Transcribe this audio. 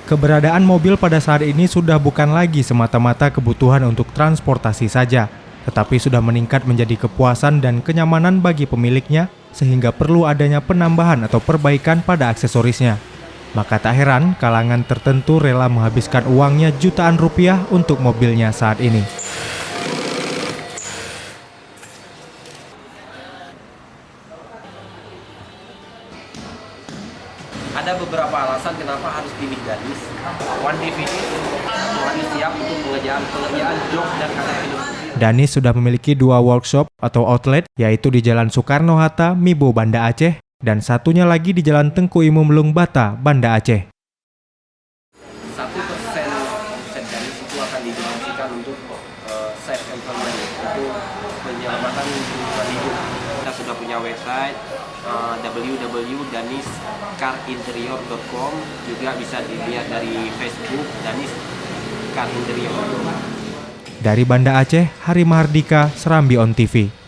Keberadaan mobil pada saat ini sudah bukan lagi semata-mata kebutuhan untuk transportasi saja, tetapi sudah meningkat menjadi kepuasan dan kenyamanan bagi pemiliknya, sehingga perlu adanya penambahan atau perbaikan pada aksesorisnya. Maka tak heran kalangan tertentu rela menghabiskan uangnya jutaan rupiah untuk mobilnya saat ini. Ada beberapa alasan kenapa harus pilih Danis. One DVD, Danis siap untuk pengerjaan jok dan kaca film. Danis sudah memiliki 2 workshop atau outlet, yaitu di Jalan Soekarno-Hatta, Mibo, Banda Aceh, dan satunya lagi di Jalan Tengku Imam Lung Bata, Banda Aceh. 1% Danis itu akan didistribusikan untuk save environment, untuk penyelamatan lingkungan hidup. Kita sudah punya website www.daniscarinterior.com, juga bisa dilihat dari Facebook Danis Car Interior. Dari Banda Aceh, Hari Mahardika, Serambi On TV.